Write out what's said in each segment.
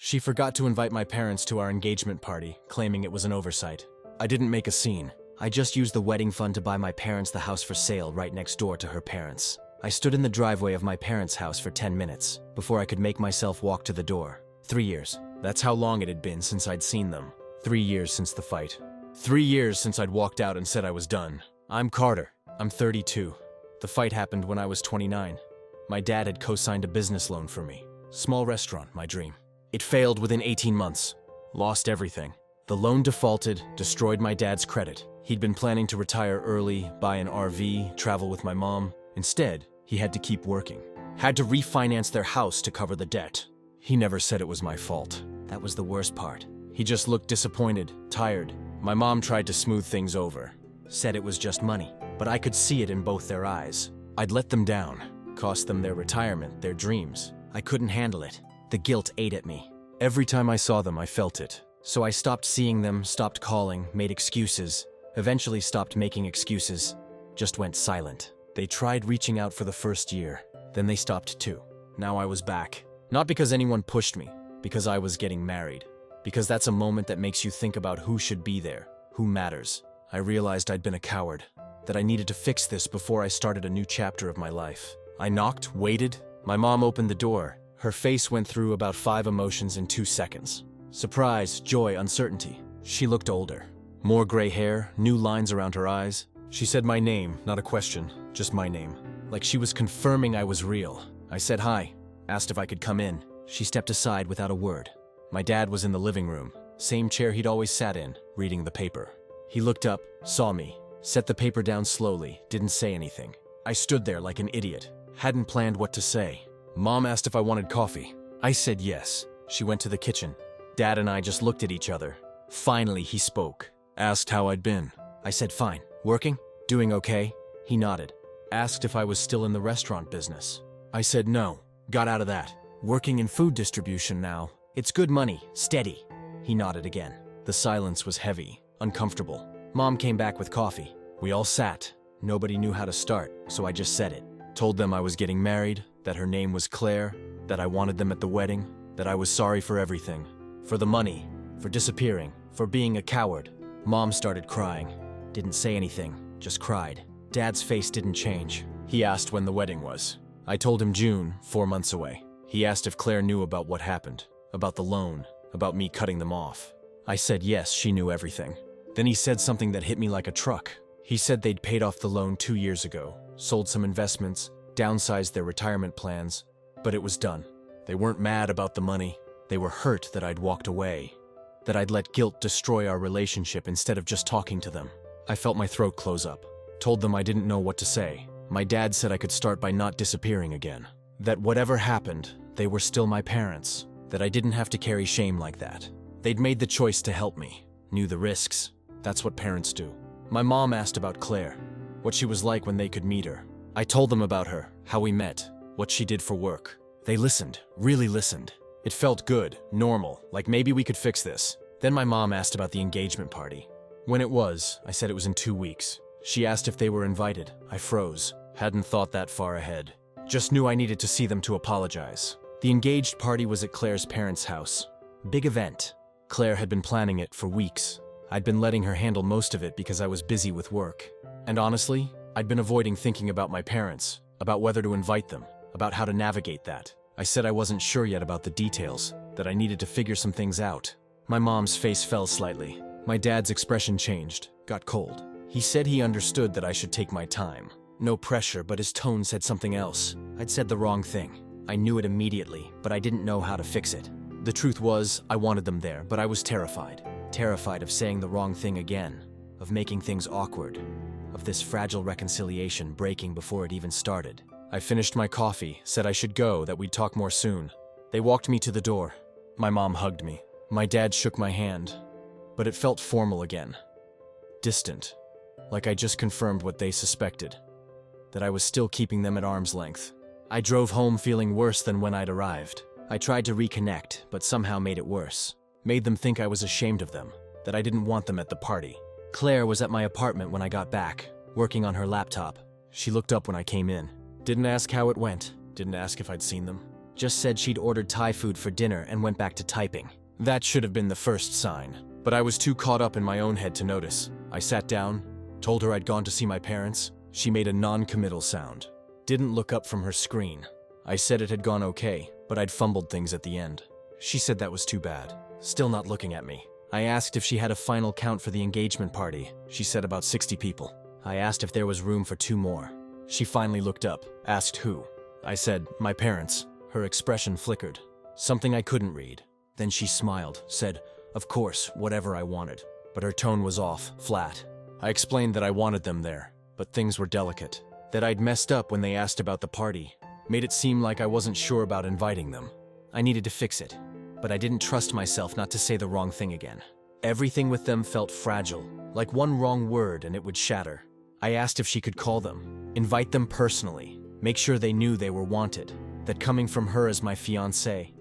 She forgot to invite my parents to our engagement party, claiming it was an oversight. I didn't make a scene. I just used the wedding fund to buy my parents the house for sale right next door to her parents. I stood in the driveway of my parents' house for 10 minutes before I could make myself walk to the door. 3 years. That's how long it had been since I'd seen them. 3 years since the fight. 3 years since I'd walked out and said I was done. I'm Carter. I'm 32. The fight happened when I was 29. My dad had co-signed a business loan for me. Small restaurant, my dream. It failed within 18 months. Lost everything. The loan defaulted, destroyed my dad's credit. He'd been planning to retire early, buy an RV, travel with my mom. Instead, he had to keep working. Had to refinance their house to cover the debt. He never said it was my fault. That was the worst part. He just looked disappointed, tired. My mom tried to smooth things over. Said it was just money. But I could see it in both their eyes. I'd let them down. Cost them their retirement, their dreams. I couldn't handle it. The guilt ate at me. Every time I saw them, I felt it. So I stopped seeing them, stopped calling, made excuses. Eventually stopped making excuses. Just went silent. They tried reaching out for the first year. Then they stopped too. Now I was back. Not because anyone pushed me. Because I was getting married. Because that's a moment that makes you think about who should be there. Who matters. I realized I'd been a coward. That I needed to fix this before I started a new chapter of my life. I knocked, waited. My mom opened the door. Her face went through about 5 emotions in 2 seconds. Surprise, joy, uncertainty. She looked older. More gray hair, new lines around her eyes. She said my name, not a question, just my name. Like she was confirming I was real. I said hi, asked if I could come in. She stepped aside without a word. My dad was in the living room, same chair he'd always sat in, reading the paper. He looked up, saw me, set the paper down slowly, didn't say anything. I stood there like an idiot, hadn't planned what to say. Mom asked if I wanted coffee. I said yes. She went to the kitchen. Dad and I just looked at each other. Finally, he spoke. Asked how I'd been. I said fine. Working? Doing okay? He nodded. Asked if I was still in the restaurant business. I said no. Got out of that. Working in food distribution now. It's good money. Steady. He nodded again. The silence was heavy, uncomfortable. Mom came back with coffee. We all sat. Nobody knew how to start, so I just said it. Told them I was getting married, that her name was Claire, that I wanted them at the wedding, that I was sorry for everything. For the money, for disappearing, for being a coward. Mom started crying. Didn't say anything, just cried. Dad's face didn't change. He asked when the wedding was. I told him June, 4 months away. He asked if Claire knew about what happened, about the loan, about me cutting them off. I said yes, she knew everything. Then he said something that hit me like a truck. He said they'd paid off the loan 2 years ago, sold some investments, downsized their retirement plans, but it was done. They weren't mad about the money. They were hurt that I'd walked away, that I'd let guilt destroy our relationship instead of just talking to them. I felt my throat close up. Told them I didn't know what to say. My dad said I could start by not disappearing again. That whatever happened, they were still my parents. That I didn't have to carry shame like that. They'd made the choice to help me. Knew the risks. That's what parents do. My mom asked about Claire. What she was like when they could meet her. I told them about her, how we met, what she did for work. They listened, really listened. It felt good, normal, like maybe we could fix this. Then my mom asked about the engagement party. When it was, I said it was in 2 weeks. She asked if they were invited. I froze. Hadn't thought that far ahead. Just knew I needed to see them to apologize. The engaged party was at Claire's parents' house. Big event. Claire had been planning it for weeks. I'd been letting her handle most of it because I was busy with work. And honestly, I'd been avoiding thinking about my parents, about whether to invite them, about how to navigate that. I said I wasn't sure yet about the details, that I needed to figure some things out. My mom's face fell slightly. My dad's expression changed, got cold. He said he understood that I should take my time. No pressure, but his tone said something else. I'd said the wrong thing. I knew it immediately, but I didn't know how to fix it. The truth was, I wanted them there, but I was terrified. Terrified of saying the wrong thing again, of making things awkward, of this fragile reconciliation breaking before it even started. I finished my coffee, said I should go, that we'd talk more soon. They walked me to the door. My mom hugged me. My dad shook my hand, but it felt formal again. Distant, like I just confirmed what they suspected, that I was still keeping them at arm's length. I drove home feeling worse than when I'd arrived. I tried to reconnect, but somehow made it worse. Made them think I was ashamed of them, that I didn't want them at the party. Claire was at my apartment when I got back, working on her laptop. She looked up when I came in. Didn't ask how it went, didn't ask if I'd seen them. Just said she'd ordered Thai food for dinner and went back to typing. That should have been the first sign, but I was too caught up in my own head to notice. I sat down, told her I'd gone to see my parents. She made a non-committal sound. Didn't look up from her screen. I said it had gone okay, but I'd fumbled things at the end. She said that was too bad. Still not looking at me. I asked if she had a final count for the engagement party. She said about 60 people. I asked if there was room for 2 more. She finally looked up, asked who. I said, my parents. Her expression flickered. Something I couldn't read. Then she smiled, said, of course, whatever I wanted. But her tone was off, flat. I explained that I wanted them there, but things were delicate. That I'd messed up when they asked about the party. Made it seem like I wasn't sure about inviting them. I needed to fix it, but I didn't trust myself not to say the wrong thing again. Everything with them felt fragile, like one wrong word and it would shatter. I asked if she could call them, invite them personally, make sure they knew they were wanted, that coming from her as my fiancé,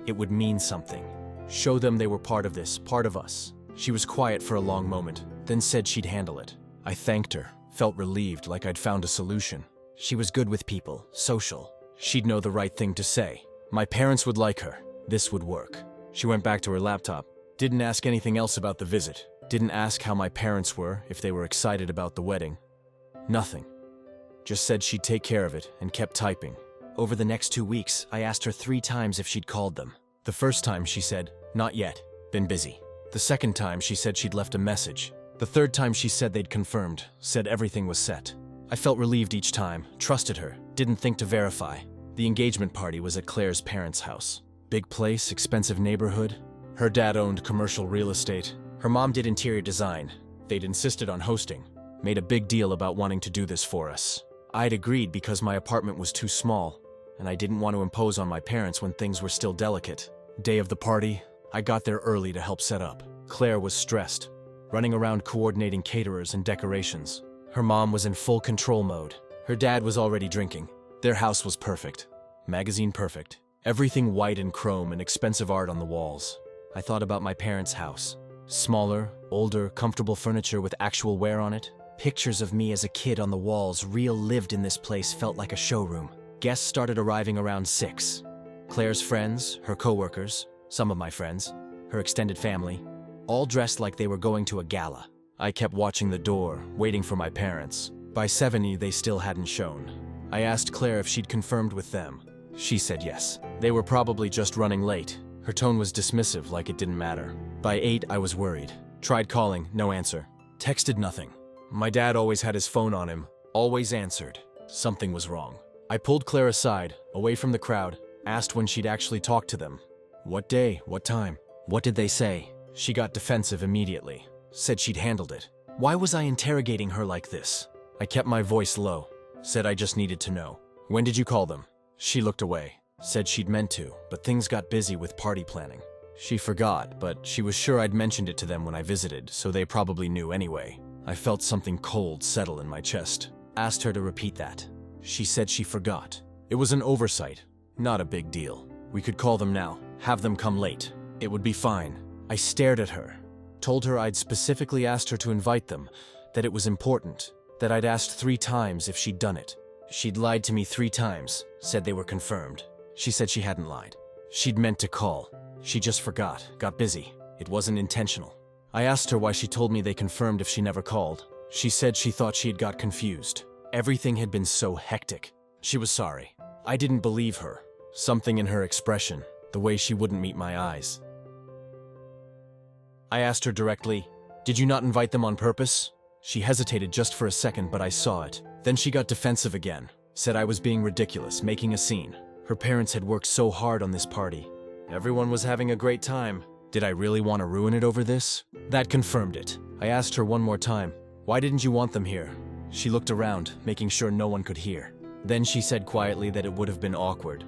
it would mean something. Show them they were part of this, part of us. She was quiet for a long moment, then said she'd handle it. I thanked her, felt relieved like I'd found a solution. She was good with people, social. She'd know the right thing to say. My parents would like her. This would work. She went back to her laptop. Didn't ask anything else about the visit. Didn't ask how my parents were, if they were excited about the wedding. Nothing. Just said she'd take care of it and kept typing. Over the next 2 weeks, I asked her 3 times if she'd called them. The first time she said, not yet, been busy. The second time she said she'd left a message. The third time she said they'd confirmed, said everything was set. I felt relieved each time, trusted her, didn't think to verify. The engagement party was at Claire's parents' house. Big place, expensive neighborhood. Her dad owned commercial real estate. Her mom did interior design. They'd insisted on hosting. Made a big deal about wanting to do this for us. I'd agreed because my apartment was too small, and I didn't want to impose on my parents when things were still delicate. Day of the party, I got there early to help set up. Claire was stressed, running around coordinating caterers and decorations. Her mom was in full control mode. Her dad was already drinking. Their house was perfect. Magazine perfect. Everything white and chrome and expensive art on the walls. I thought about my parents' house. Smaller, older, comfortable furniture with actual wear on it. Pictures of me as a kid on the walls, real lived in this place, felt like a showroom. Guests started arriving around 6. Claire's friends, her coworkers, some of my friends, her extended family, all dressed like they were going to a gala. I kept watching the door, waiting for my parents. By 7, they still hadn't shown. I asked Claire if she'd confirmed with them. She said yes. They were probably just running late. Her tone was dismissive, like it didn't matter. By 8, I was worried. Tried calling, no answer. Texted nothing. My dad always had his phone on him, always answered. Something was wrong. I pulled Claire aside, away from the crowd, asked when she'd actually talked to them. What day? What time? What did they say? She got defensive immediately. Said she'd handled it. Why was I interrogating her like this? I kept my voice low. Said I just needed to know. When did you call them? She looked away. Said she'd meant to, but things got busy with party planning. She forgot, but she was sure I'd mentioned it to them when I visited, so they probably knew anyway. I felt something cold settle in my chest. Asked her to repeat that. She said she forgot. It was an oversight. Not a big deal. We could call them now. Have them come late. It would be fine. I stared at her. Told her I'd specifically asked her to invite them, that it was important, that I'd asked 3 times if she'd done it. She'd lied to me 3 times, said they were confirmed. She said she hadn't lied. She'd meant to call. She just forgot, got busy. It wasn't intentional. I asked her why she told me they confirmed if she never called. She said she thought she'd got confused. Everything had been so hectic. She was sorry. I didn't believe her. Something in her expression, the way she wouldn't meet my eyes. I asked her directly, "Did you not invite them on purpose?" She hesitated just for a second, but I saw it. Then she got defensive again, said I was being ridiculous, making a scene. Her parents had worked so hard on this party. Everyone was having a great time. Did I really want to ruin it over this? That confirmed it. I asked her one more time, "Why didn't you want them here?" She looked around, making sure no one could hear. Then she said quietly that it would have been awkward,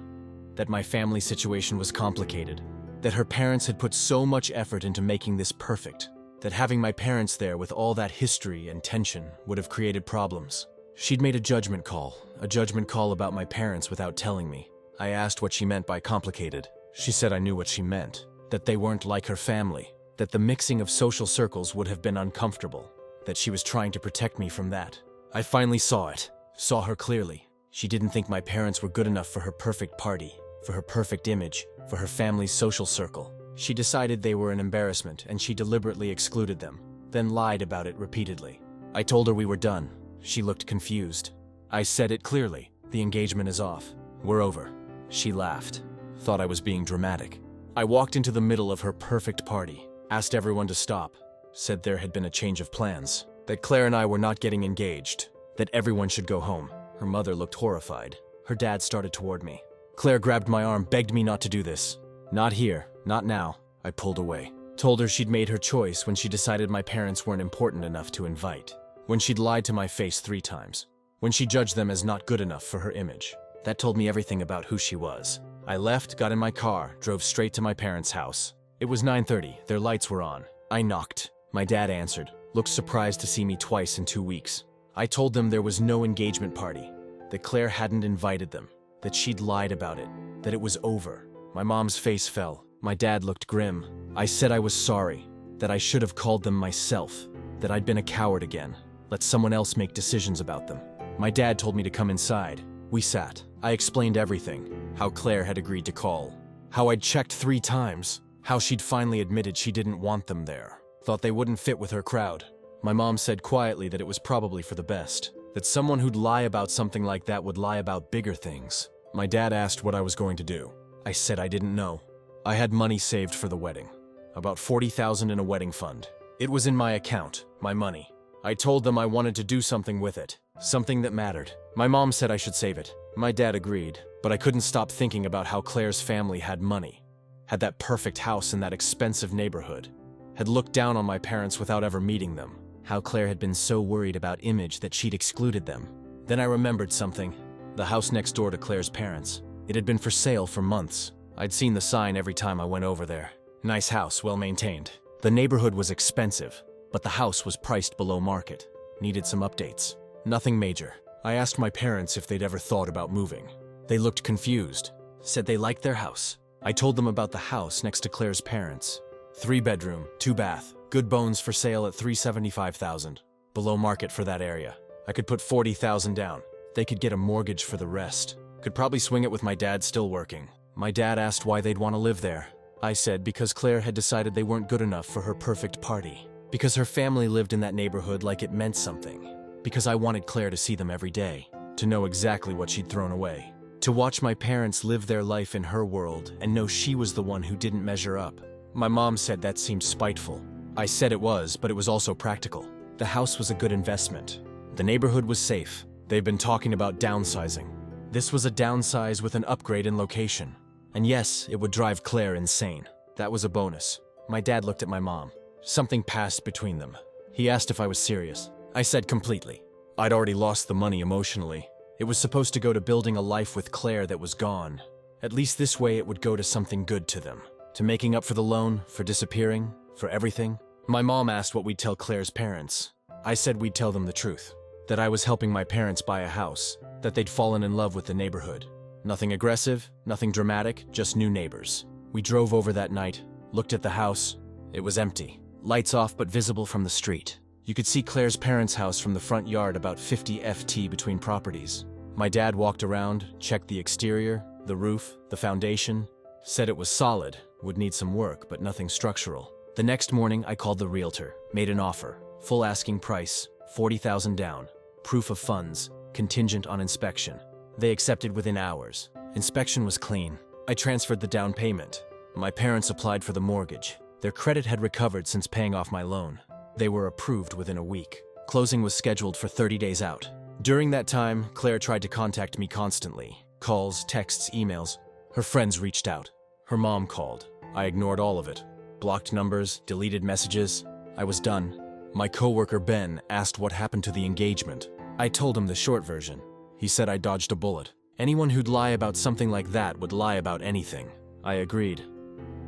that my family situation was complicated, that her parents had put so much effort into making this perfect, that having my parents there with all that history and tension would have created problems. She'd made a judgment call about my parents without telling me. I asked what she meant by complicated. She said I knew what she meant, that they weren't like her family, that the mixing of social circles would have been uncomfortable, that she was trying to protect me from that. I finally saw it, saw her clearly. She didn't think my parents were good enough for her perfect party. for her perfect image, for her family's social circle. She decided they were an embarrassment and she deliberately excluded them, then lied about it repeatedly. I told her we were done. She looked confused. I said it clearly. The engagement is off. We're over. She laughed. Thought I was being dramatic. I walked into the middle of her perfect party, asked everyone to stop, said there had been a change of plans, that Claire and I were not getting engaged, that everyone should go home. Her mother looked horrified. Her dad started toward me. Claire grabbed my arm, begged me not to do this. Not here, not now. I pulled away. Told her she'd made her choice when she decided my parents weren't important enough to invite. When she'd lied to my face 3 times. When she judged them as not good enough for her image. That told me everything about who she was. I left, got in my car, drove straight to my parents' house. It was 9:30, their lights were on. I knocked. My dad answered, looked surprised to see me twice in 2 weeks. I told them there was no engagement party, that Claire hadn't invited them, that she'd lied about it, that it was over. My mom's face fell. My dad looked grim. I said I was sorry, that I should have called them myself, that I'd been a coward again, let someone else make decisions about them. My dad told me to come inside. We sat. I explained everything, how Claire had agreed to call, how I'd checked 3 times, how she'd finally admitted she didn't want them there, thought they wouldn't fit with her crowd. My mom said quietly that it was probably for the best, that someone who'd lie about something like that would lie about bigger things. My dad asked what I was going to do. I said I didn't know. I had money saved for the wedding, about $40,000 in a wedding fund. It was in my account, my money. I told them I wanted to do something with it, something that mattered. My mom said I should save it. My dad agreed, but I couldn't stop thinking about how Claire's family had money, had that perfect house in that expensive neighborhood, had looked down on my parents without ever meeting them, how Claire had been so worried about image that she'd excluded them. Then I remembered something. The house next door to Claire's parents. It had been for sale for months. I'd seen the sign every time I went over there. Nice house, well maintained. The neighborhood was expensive, but the house was priced below market. Needed some updates. Nothing major. I asked my parents if they'd ever thought about moving. They looked confused, said they liked their house. I told them about the house next to Claire's parents. 3-bedroom, 2-bath, good bones for sale at $375,000. Below market for that area. I could put $40,000 down. They could get a mortgage for the rest. Could probably swing it with my dad still working. My dad asked why they'd want to live there. I said because Claire had decided they weren't good enough for her perfect party. Because her family lived in that neighborhood like it meant something. Because I wanted Claire to see them every day. To know exactly what she'd thrown away. To watch my parents live their life in her world and know she was the one who didn't measure up. My mom said that seemed spiteful. I said it was, but it was also practical. The house was a good investment. The neighborhood was safe. They've been talking about downsizing. This was a downsize with an upgrade in location. And yes, it would drive Claire insane. That was a bonus. My dad looked at my mom. Something passed between them. He asked if I was serious. I said completely. I'd already lost the money emotionally. It was supposed to go to building a life with Claire that was gone. At least this way it would go to something good to them. To making up for the loan, for disappearing, for everything. My mom asked what we'd tell Claire's parents. I said we'd tell them the truth. That I was helping my parents buy a house. That they'd fallen in love with the neighborhood. Nothing aggressive, nothing dramatic, just new neighbors. We drove over that night, looked at the house. It was empty. Lights off but visible from the street. You could see Claire's parents' house from the front yard about 50 FT between properties. My dad walked around, checked the exterior, the roof, the foundation. Said it was solid, would need some work, but nothing structural. The next morning, I called the realtor, made an offer. Full asking price, $40,000 down. Proof of funds, contingent on inspection. They accepted within hours. Inspection was clean. I transferred the down payment. My parents applied for the mortgage. Their credit had recovered since paying off my loan. They were approved within a week. Closing was scheduled for 30 days out. During that time, Claire tried to contact me constantly. Calls, texts, emails. Her friends reached out. Her mom called. I ignored all of it. Blocked numbers, deleted messages. I was done. My coworker Ben asked what happened to the engagement. I told him the short version. He said I dodged a bullet. Anyone who'd lie about something like that would lie about anything. I agreed.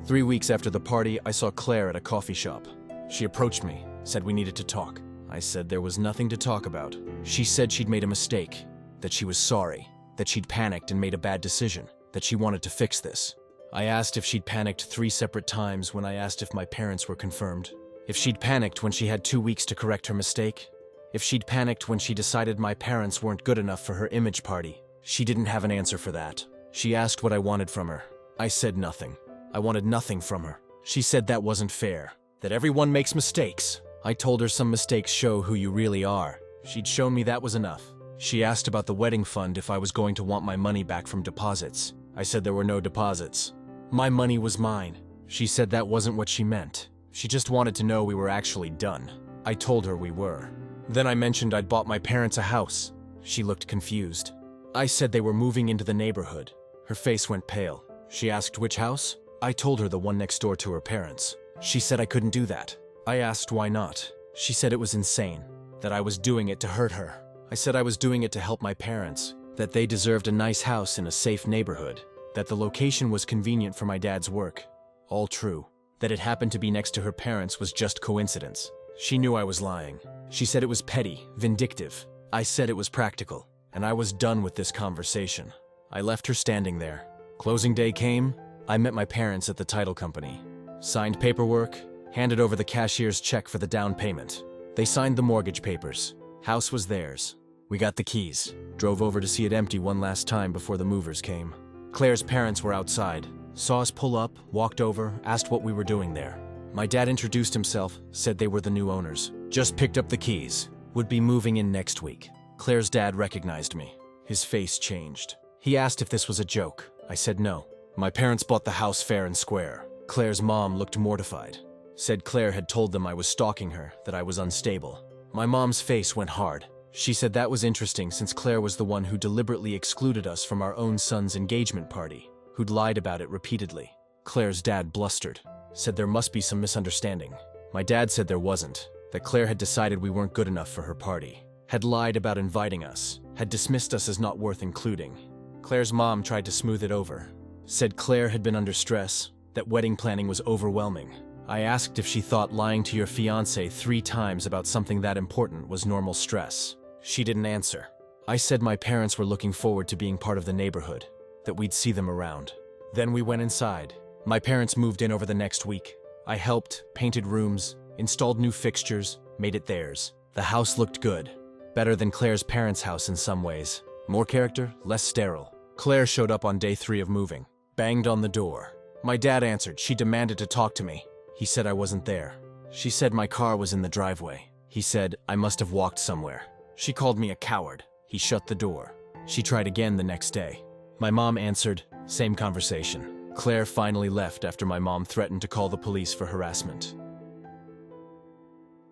3 weeks after the party, I saw Claire at a coffee shop. She approached me, said we needed to talk. I said there was nothing to talk about. She said she'd made a mistake, that she was sorry, that she'd panicked and made a bad decision, that she wanted to fix this. I asked if she'd panicked 3 separate times when I asked if my parents were confirmed. If she'd panicked when she had 2 weeks to correct her mistake. If she'd panicked when she decided my parents weren't good enough for her image party. She didn't have an answer for that. She asked what I wanted from her. I said nothing. I wanted nothing from her. She said that wasn't fair, that everyone makes mistakes. I told her some mistakes show who you really are. She'd shown me that was enough. She asked about the wedding fund, if I was going to want my money back from deposits. I said there were no deposits. My money was mine. She said that wasn't what she meant. She just wanted to know we were actually done. I told her we were. Then I mentioned I'd bought my parents a house. She looked confused. I said they were moving into the neighborhood. Her face went pale. She asked which house? I told her the one next door to her parents. She said I couldn't do that. I asked why not. She said it was insane, that I was doing it to hurt her. I said I was doing it to help my parents, that they deserved a nice house in a safe neighborhood, that the location was convenient for my dad's work. All true. That it happened to be next to her parents was just coincidence. She knew I was lying. She said it was petty, vindictive. I said it was practical, and I was done with this conversation. I left her standing there. Closing day came. I met my parents at the title company. Signed paperwork, handed over the cashier's check for the down payment. They signed the mortgage papers. House was theirs. We got the keys. Drove over to see it empty one last time before the movers came. Claire's parents were outside. Saw us pull up, walked over, asked what we were doing there. My dad introduced himself, said they were the new owners. Just picked up the keys. Would be moving in next week. Claire's dad recognized me. His face changed. He asked if this was a joke. I said no. My parents bought the house fair and square. Claire's mom looked mortified. Said Claire had told them I was stalking her, that I was unstable. My mom's face went hard. She said that was interesting since Claire was the one who deliberately excluded us from our own son's engagement party, who'd lied about it repeatedly. Claire's dad blustered. Said there must be some misunderstanding. My dad said there wasn't, that Claire had decided we weren't good enough for her party, had lied about inviting us, had dismissed us as not worth including. Claire's mom tried to smooth it over. Said Claire had been under stress, that wedding planning was overwhelming. I asked if she thought lying to your fiancé 3 times about something that important was normal stress. She didn't answer. I said my parents were looking forward to being part of the neighborhood, that we'd see them around. Then we went inside. My parents moved in over the next week. I helped, painted rooms, installed new fixtures, made it theirs. The house looked good. Better than Claire's parents' house in some ways. More character, less sterile. Claire showed up on day 3 of moving. Banged on the door. My dad answered. She demanded to talk to me. He said I wasn't there. She said my car was in the driveway. He said I must have walked somewhere. She called me a coward. He shut the door. She tried again the next day. My mom answered. Same conversation. Claire finally left after my mom threatened to call the police for harassment.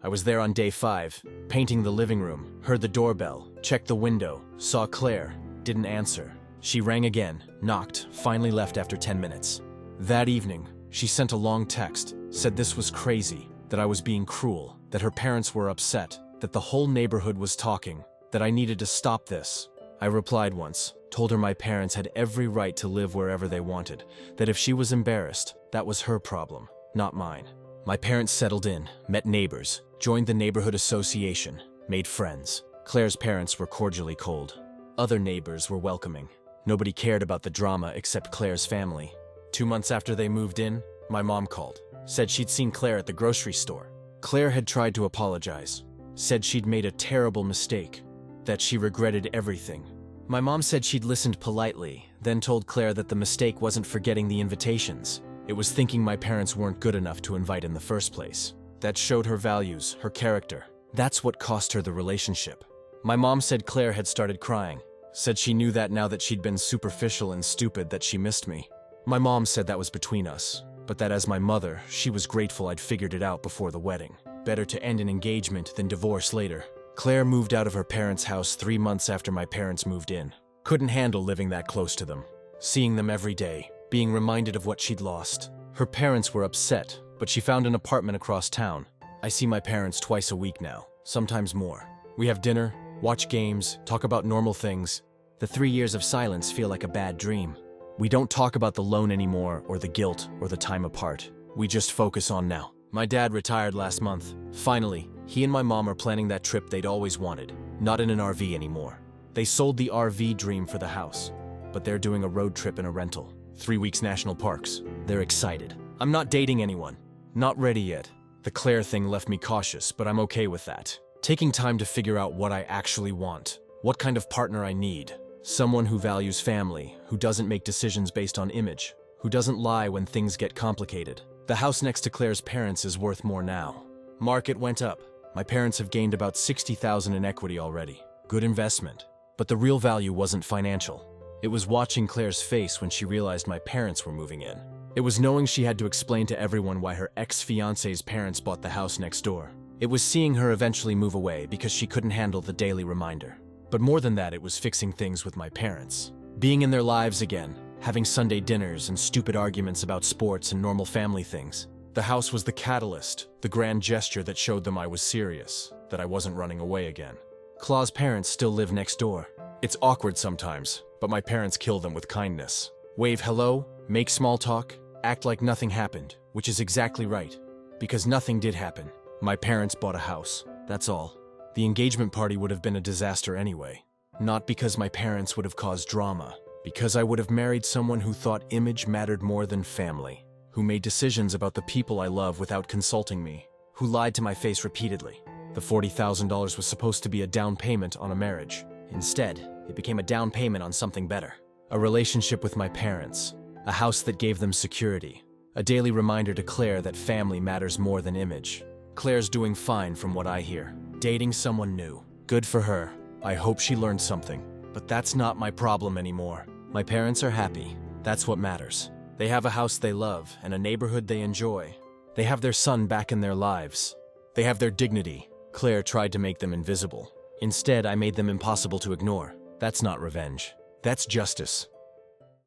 I was there on day 5, painting the living room, heard the doorbell, checked the window, saw Claire, didn't answer. She rang again, knocked, finally left after 10 minutes. That evening, she sent a long text, said this was crazy, that I was being cruel, that her parents were upset, that the whole neighborhood was talking, that I needed to stop this. I replied once, told her my parents had every right to live wherever they wanted, that if she was embarrassed, that was her problem, not mine. My parents settled in, met neighbors, joined the neighborhood association, made friends. Claire's parents were cordially cold. Other neighbors were welcoming. Nobody cared about the drama except Claire's family. 2 months after they moved in, my mom called, said she'd seen Claire at the grocery store. Claire had tried to apologize, said she'd made a terrible mistake, that she regretted everything. My mom said she'd listened politely, then told Claire that the mistake wasn't forgetting the invitations. It was thinking my parents weren't good enough to invite in the first place. That showed her values, her character. That's what cost her the relationship. My mom said Claire had started crying, said she knew that now that she'd been superficial and stupid that she missed me. My mom said that was between us, but that as my mother, she was grateful I'd figured it out before the wedding. Better to end an engagement than divorce later. Claire moved out of her parents' house 3 months after my parents moved in. Couldn't handle living that close to them. Seeing them every day, being reminded of what she'd lost. Her parents were upset, but she found an apartment across town. I see my parents twice a week now, sometimes more. We have dinner, watch games, talk about normal things. The 3 years of silence feel like a bad dream. We don't talk about the loan anymore, or the guilt, or the time apart. We just focus on now. My dad retired last month. Finally, he and my mom are planning that trip they'd always wanted. Not in an RV anymore. They sold the RV dream for the house, but they're doing a road trip in a rental. 3 weeks national parks. They're excited. I'm not dating anyone. Not ready yet. The Claire thing left me cautious, but I'm okay with that. Taking time to figure out what I actually want, what kind of partner I need, Someone who values family, who doesn't make decisions based on image, who doesn't lie when things get complicated. The house next to Claire's parents is worth more now. Market went up. My parents have gained about $60,000 in equity already. Good investment. But the real value wasn't financial. It was watching Claire's face when she realized my parents were moving in. It was knowing she had to explain to everyone why her ex-fiance's parents bought the house next door. It was seeing her eventually move away because she couldn't handle the daily reminder. But more than that, it was fixing things with my parents. Being in their lives again, having Sunday dinners and stupid arguments about sports and normal family things. The house was the catalyst, the grand gesture that showed them I was serious, that I wasn't running away again. Claw's parents still live next door. It's awkward sometimes, but my parents kill them with kindness. Wave hello, make small talk, act like nothing happened, which is exactly right. Because nothing did happen. My parents bought a house, that's all. The engagement party would have been a disaster anyway. Not because my parents would have caused drama, because I would have married someone who thought image mattered more than family, who made decisions about the people I love without consulting me, who lied to my face repeatedly. The $40,000 was supposed to be a down payment on a marriage. Instead, it became a down payment on something better. A relationship with my parents, a house that gave them security, a daily reminder to Claire that family matters more than image. Claire's doing fine from what I hear. Dating someone new. Good for her. I hope she learned something. But that's not my problem anymore. My parents are happy. That's what matters. They have a house they love and a neighborhood they enjoy. They have their son back in their lives. They have their dignity. Claire tried to make them invisible. Instead, I made them impossible to ignore. That's not revenge. That's justice.